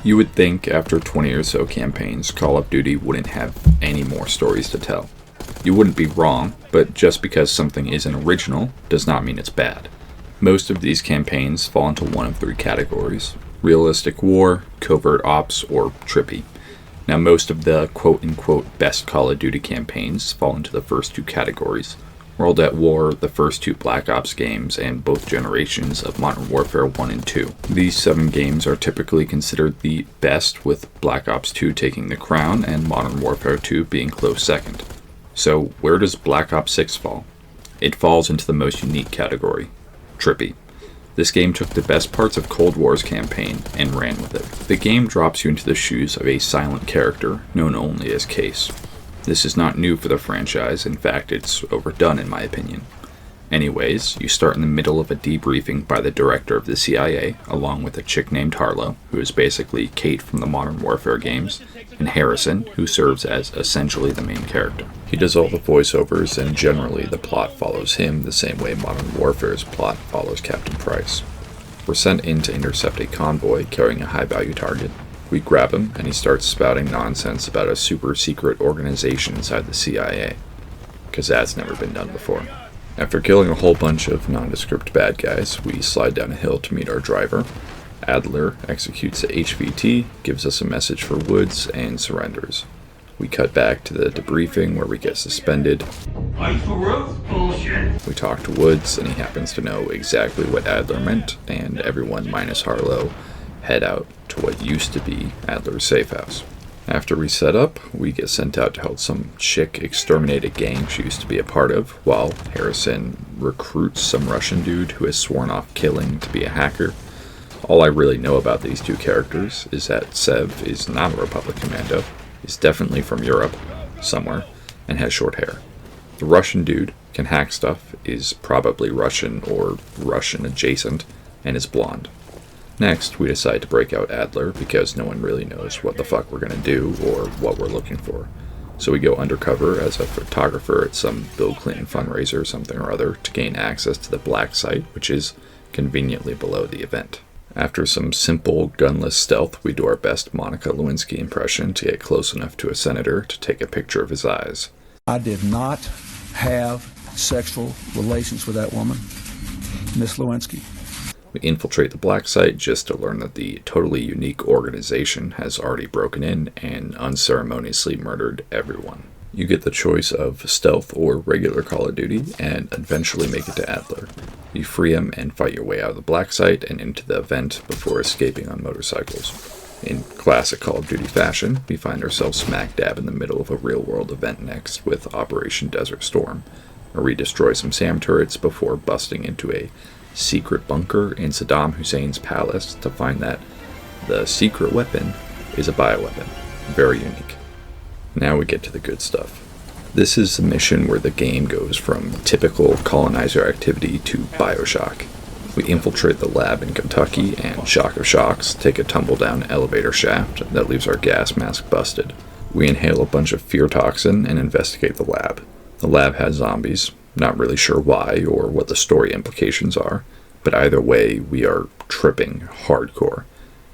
You would think after 20 or so campaigns, Call of Duty wouldn't have any more stories to tell. You wouldn't be wrong, but just because something isn't original does not mean it's bad. Most of these campaigns fall into one of three categories: realistic war, covert ops, or trippy. Now, most of the quote-unquote best Call of Duty campaigns fall into the first two categories: World at War, the first two Black Ops games, and both generations of Modern Warfare 1 and 2. These 7 games are typically considered the best, with Black Ops 2 taking the crown and Modern Warfare 2 being close second. So where does Black Ops 6 fall? It falls into the most unique category: trippy. This game took the best parts of Cold War's campaign and ran with it. The game drops you into the shoes of a silent character known only as Case. This is not new for the franchise. In fact, it's overdone in my opinion. Anyways, you start in the middle of a debriefing by the director of the CIA, along with a chick named Harlow, who is basically Kate from the Modern Warfare games, and Harrison, who serves as essentially the main character. He does all the voiceovers, and generally the plot follows him the same way Modern Warfare's plot follows Captain Price. We're sent in to intercept a convoy carrying a high-value target. We grab him, and he starts spouting nonsense about a super-secret organization inside the CIA, because that's never been done before. After killing a whole bunch of nondescript bad guys, we slide down a hill to meet our driver. Adler executes a HVT, gives us a message for Woods, and surrenders. We cut back to the debriefing where we get suspended. We talk to Woods, and he happens to know exactly what Adler meant, and everyone minus Harlow head out to what used to be Adler's safe house. After we set up, we get sent out to help some chick exterminate a gang she used to be a part of, while Harrison recruits some Russian dude who has sworn off killing to be a hacker. All I really know about these two characters is that Sev is not a Republic commando, is definitely from Europe, somewhere, and has short hair. The Russian dude can hack stuff, is probably Russian or Russian adjacent, and is blonde. Next, we decide to break out Adler because no one really knows what the fuck we're going to do or what we're looking for. So we go undercover as a photographer at some Bill Clinton fundraiser or something or other to gain access to the black site, which is conveniently below the event. After some simple, gunless stealth, we do our best Monica Lewinsky impression to get close enough to a senator to take a picture of his eyes. I did not have sexual relations with that woman, Miss Lewinsky. We infiltrate the black site just to learn that the totally unique organization has already broken in and unceremoniously murdered everyone. You get the choice of stealth or regular Call of Duty and eventually make it to Adler. You free him and fight your way out of the black site and into the event before escaping on motorcycles. In classic Call of Duty fashion, we find ourselves smack dab in the middle of a real-world event next with Operation Desert Storm, where we destroy some SAM turrets before busting into a secret bunker in Saddam Hussein's palace to find that the secret weapon is a bioweapon. Very unique. Now we get to the good stuff. This is the mission where the game goes from typical colonizer activity to Bioshock. We infiltrate the lab in Kentucky and, shock of shocks, take a tumble down elevator shaft that leaves our gas mask busted. We inhale a bunch of fear toxin and investigate the lab. The lab has zombies. Not really sure why or what the story implications are, but either way, we are tripping hardcore.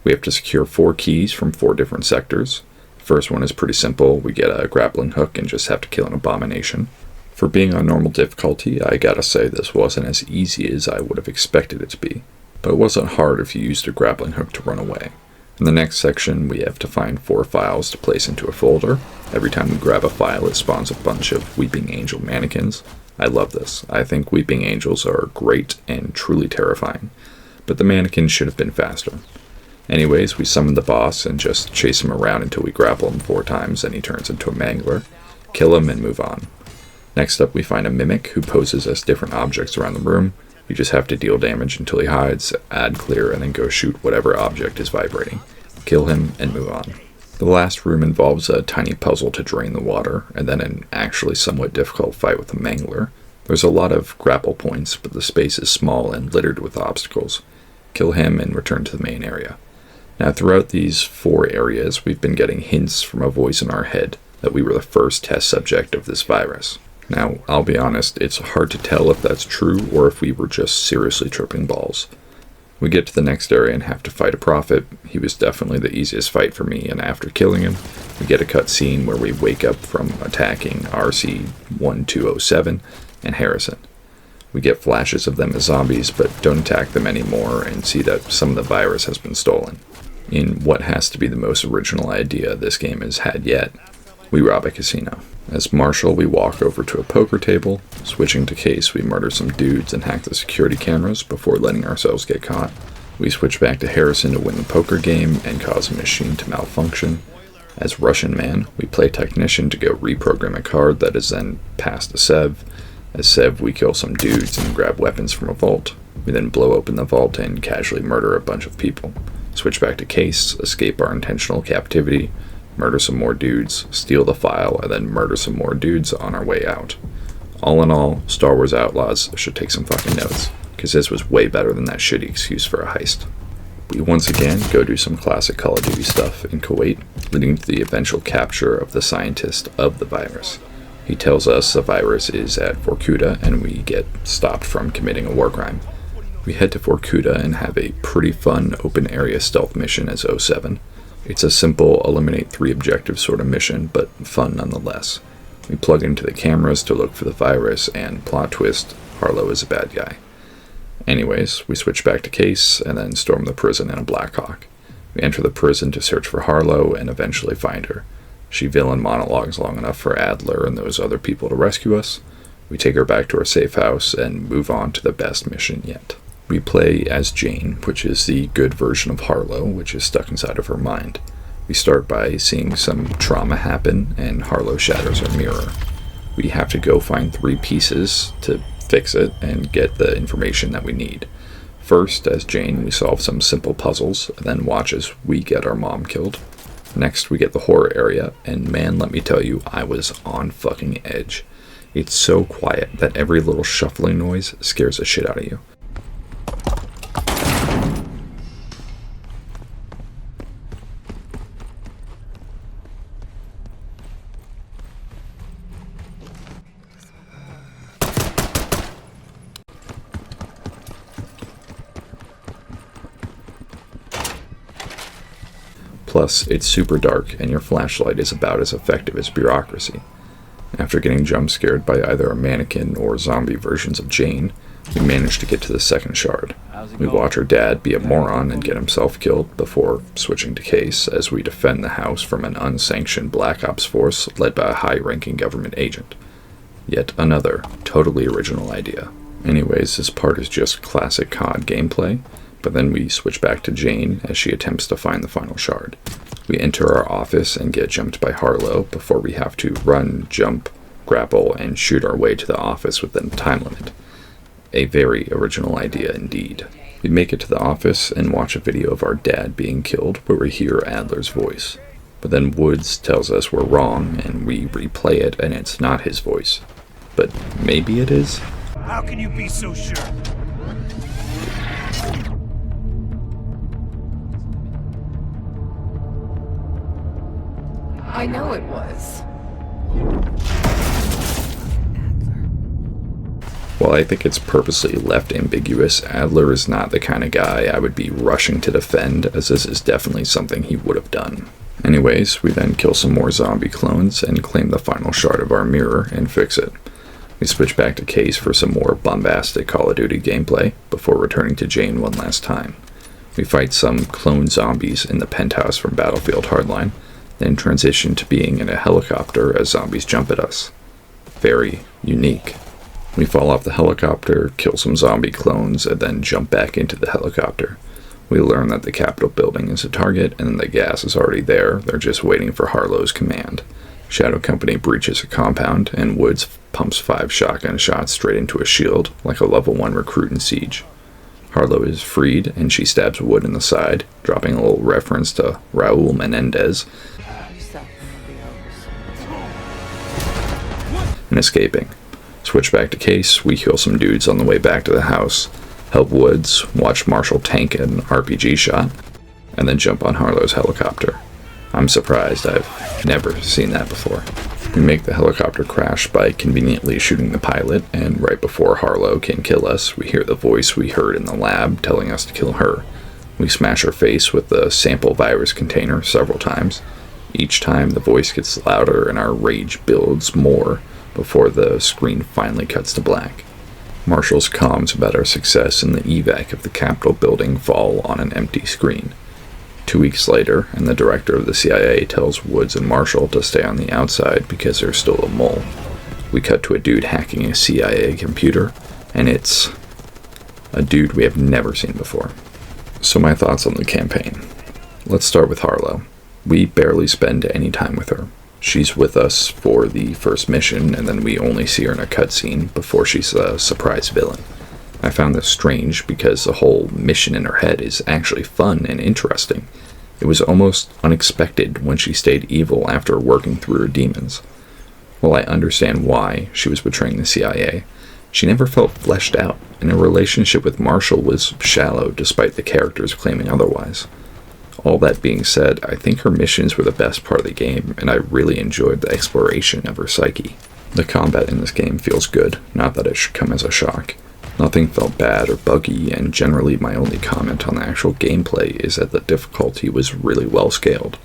We have to secure 4 keys from 4 different sectors. The first one is pretty simple. We get a grappling hook and just have to kill an abomination. For being on normal difficulty, I gotta say this wasn't as easy as I would have expected it to be, but it wasn't hard if you used a grappling hook to run away. In the next section, we have to find 4 files to place into a folder. Every time we grab a file, it spawns a bunch of Weeping Angel mannequins. I love this. I think Weeping Angels are great and truly terrifying, but the mannequins should have been faster. Anyways, we summon the boss and just chase him around until we grapple him 4 times and he turns into a mangler, kill him, and move on. Next up, we find a mimic who poses as different objects around the room. You just have to deal damage until he hides, add clear, and then go shoot whatever object is vibrating. Kill him, and move on. The last room involves a tiny puzzle to drain the water, and then an actually somewhat difficult fight with a mangler. There's a lot of grapple points, but the space is small and littered with obstacles. Kill him and return to the main area. Now, throughout these 4 areas, we've been getting hints from a voice in our head that we were the first test subject of this virus. Now, I'll be honest, it's hard to tell if that's true or if we were just seriously tripping balls. We get to the next area and have to fight a prophet. He was definitely the easiest fight for me, and after killing him, we get a cutscene where we wake up from attacking RC-1207 and Harrison. We get flashes of them as zombies, but don't attack them anymore and see that some of the virus has been stolen. In what has to be the most original idea this game has had yet, we rob a casino. As Marshall, we walk over to a poker table. Switching to Case, we murder some dudes and hack the security cameras before letting ourselves get caught. We switch back to Harrison to win the poker game and cause a machine to malfunction. As Russian Man, we play technician to go reprogram a card that is then passed to Sev. As Sev, we kill some dudes and grab weapons from a vault. We then blow open the vault and casually murder a bunch of people. Switch back to Case, escape our intentional captivity, murder some more dudes, steal the file, and then murder some more dudes on our way out. All in all, Star Wars Outlaws should take some fucking notes, because this was way better than that shitty excuse for a heist. We once again go do some classic Call of Duty stuff in Kuwait, leading to the eventual capture of the scientist of the virus. He tells us the virus is at Vorkuta, and we get stopped from committing a war crime. We head to Vorkuta and have a pretty fun open area stealth mission as 07. It's a simple eliminate 3 objectives sort of mission, but fun nonetheless. We plug into the cameras to look for the virus, and plot twist, Harlow is a bad guy. Anyways, we switch back to Case and then storm the prison in a Blackhawk. We enter the prison to search for Harlow and eventually find her. She villain monologues long enough for Adler and those other people to rescue us. We take her back to her safe house and move on to the best mission yet. We play as Jane, which is the good version of Harlow, which is stuck inside of her mind. We start by seeing some trauma happen, and Harlow shatters her mirror. We have to go find 3 pieces to fix it and get the information that we need. First, as Jane, we solve some simple puzzles, and then watch as we get our mom killed. Next, we get the horror area, and man, let me tell you, I was on fucking edge. It's so quiet that every little shuffling noise scares the shit out of you. Plus, it's super dark, and your flashlight is about as effective as bureaucracy. After getting jump scared by either a mannequin or zombie versions of Jane, we manage to get to the second shard. We watch her dad be a moron and get himself killed before switching to Case as we defend the house from an unsanctioned Black Ops force led by a high-ranking government agent. Yet another, totally original idea. Anyways, this part is just classic COD gameplay, but then we switch back to Jane as she attempts to find the final shard. We enter our office and get jumped by Harlow before we have to run, jump, grapple, and shoot our way to the office within a time limit. A very original idea indeed. We make it to the office and watch a video of our dad being killed where we hear Adler's voice. But then Woods tells us we're wrong and we replay it and it's not his voice. But maybe it is? How can you be so sure? I know it was. While I think it's purposely left ambiguous, Adler is not the kind of guy I would be rushing to defend, as this is definitely something he would have done. Anyways, we then kill some more zombie clones and claim the final shard of our mirror and fix it. We switch back to Case for some more bombastic Call of Duty gameplay before returning to Jane one last time. We fight some clone zombies in the penthouse from Battlefield Hardline, then transition to being in a helicopter as zombies jump at us. Very unique. We fall off the helicopter, kill some zombie clones, and then jump back into the helicopter. We learn that the Capitol building is a target, and the gas is already there, they're just waiting for Harlow's command. Shadow Company breaches a compound, and Woods pumps 5 shotgun shots straight into a shield, like a level 1 recruit in Siege. Harlow is freed, and she stabs Wood in the side, dropping a little reference to Raul Menendez, and escaping. Switch back to Case, we kill some dudes on the way back to the house, help Woods, watch Marshall tank an RPG shot, and then jump on Harlow's helicopter. I'm surprised. I've never seen that before. We make the helicopter crash by conveniently shooting the pilot, and right before Harlow can kill us, we hear the voice we heard in the lab telling us to kill her. We smash her face with the sample virus container several times. Each time the voice gets louder and our rage builds more before the screen finally cuts to black. Marshall's comms about our success in the evac of the Capitol building fall on an empty screen. 2 weeks later, and the director of the CIA tells Woods and Marshall to stay on the outside because there's still a mole. We cut to a dude hacking a CIA computer, and it's a dude we have never seen before. So my thoughts on the campaign. Let's start with Harlow. We barely spend any time with her. She's with us for the first mission, and then we only see her in a cutscene before she's a surprise villain. I found this strange because the whole mission in her head is actually fun and interesting. It was almost unexpected when she stayed evil after working through her demons. While I understand why she was betraying the CIA, she never felt fleshed out, and her relationship with Marshall was shallow despite the characters claiming otherwise. All that being said, I think her missions were the best part of the game, and I really enjoyed the exploration of her psyche. The combat in this game feels good, not that it should come as a shock. Nothing felt bad or buggy, and generally my only comment on the actual gameplay is that the difficulty was really well scaled.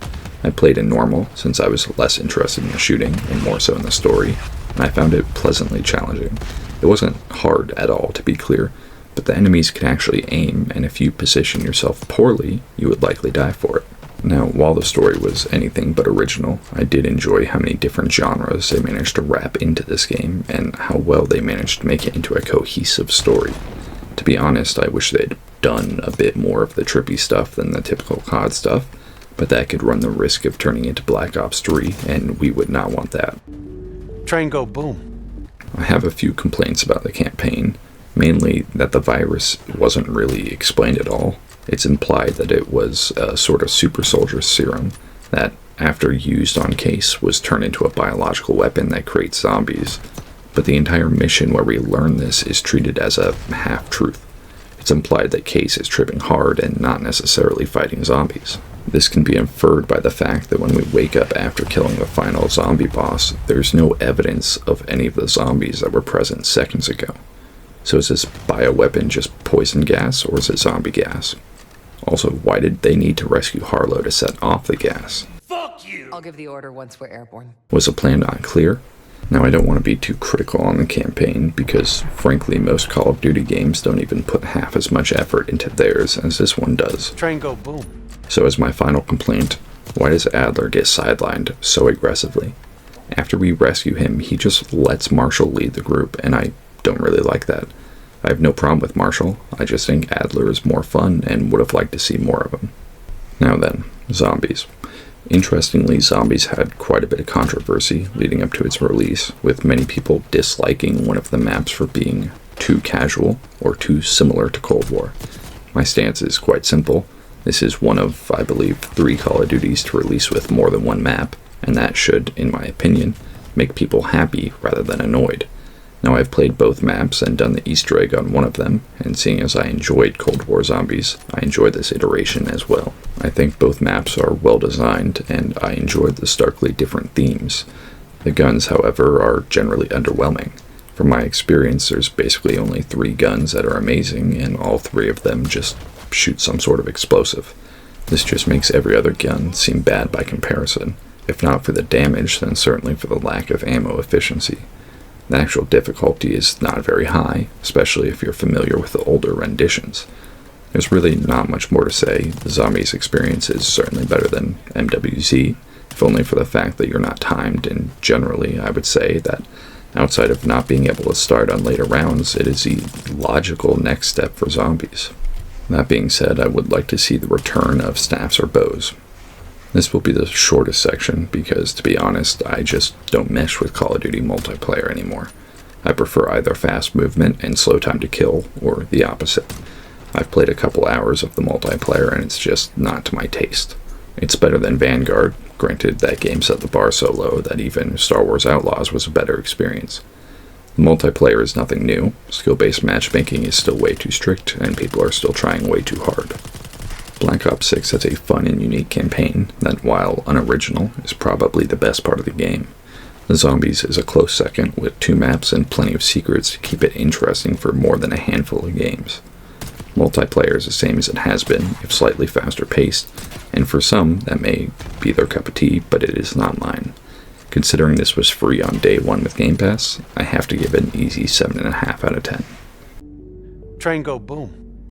I played in normal, since I was less interested in the shooting, and more so in the story, and I found it pleasantly challenging. It wasn't hard at all, to be clear, but the enemies can actually aim, and if you position yourself poorly, you would likely die for it. Now, while the story was anything but original, I did enjoy how many different genres they managed to wrap into this game, and how well they managed to make it into a cohesive story. To be honest, I wish they'd done a bit more of the trippy stuff than the typical COD stuff, but that could run the risk of turning into Black Ops 3, and we would not want that. Train go boom. I have a few complaints about the campaign, mainly that the virus wasn't really explained at all. It's implied that it was a sort of super soldier serum that, after used on Case, was turned into a biological weapon that creates zombies, but the entire mission where we learn this is treated as a half-truth. It's implied that Case is tripping hard and not necessarily fighting zombies. This can be inferred by the fact that when we wake up after killing the final zombie boss, there's no evidence of any of the zombies that were present seconds ago. So is this bioweapon just poison gas, or is it zombie gas? Also, why did they need to rescue Harlow to set off the gas? Fuck you! I'll give the order once we're airborne. Was the plan not clear? Now, I don't want to be too critical on the campaign, because frankly most Call of Duty games don't even put half as much effort into theirs as this one does. Train go boom. So as my final complaint, why does Adler get sidelined so aggressively? After we rescue him, he just lets Marshall lead the group, and I don't really like that. I have no problem with Marshall, I just think Adler is more fun and would have liked to see more of him. Now then, zombies. Interestingly, Zombies had quite a bit of controversy leading up to its release, with many people disliking one of the maps for being too casual or too similar to Cold War. My stance is quite simple. This is one of, I believe, 3 Call of Duties to release with more than one map, and that should, in my opinion, make people happy rather than annoyed. Now, I've played both maps and done the Easter egg on one of them, and seeing as I enjoyed Cold War Zombies, I enjoyed this iteration as well. I think both maps are well designed, and I enjoyed the starkly different themes. The guns, however, are generally underwhelming. From my experience, there's basically only 3 guns that are amazing, and all 3 of them just shoot some sort of explosive. This just makes every other gun seem bad by comparison. If not for the damage, then certainly for the lack of ammo efficiency. The actual difficulty is not very high, especially if you're familiar with the older renditions. There's really not much more to say. The Zombies experience is certainly better than MWZ, if only for the fact that you're not timed, and generally I would say that outside of not being able to start on later rounds, it is the logical next step for Zombies. That being said, I would like to see the return of staffs or bows. This will be the shortest section because, to be honest, I just don't mesh with Call of Duty multiplayer anymore. I prefer either fast movement and slow time to kill, or the opposite. I've played a couple hours of the multiplayer and it's just not to my taste. It's better than Vanguard, granted that game set the bar so low that even Star Wars Outlaws was a better experience. The multiplayer is nothing new, skill-based matchmaking is still way too strict, and people are still trying way too hard. Black Ops 6 has a fun and unique campaign that, while unoriginal, is probably the best part of the game. The Zombies is a close second, with 2 maps and plenty of secrets to keep it interesting for more than a handful of games. Multiplayer is the same as it has been, if slightly faster paced, and for some that may be their cup of tea, but it is not mine. Considering this was free on day 1 with Game Pass, I have to give it an easy 7.5 out of 10. Train go boom.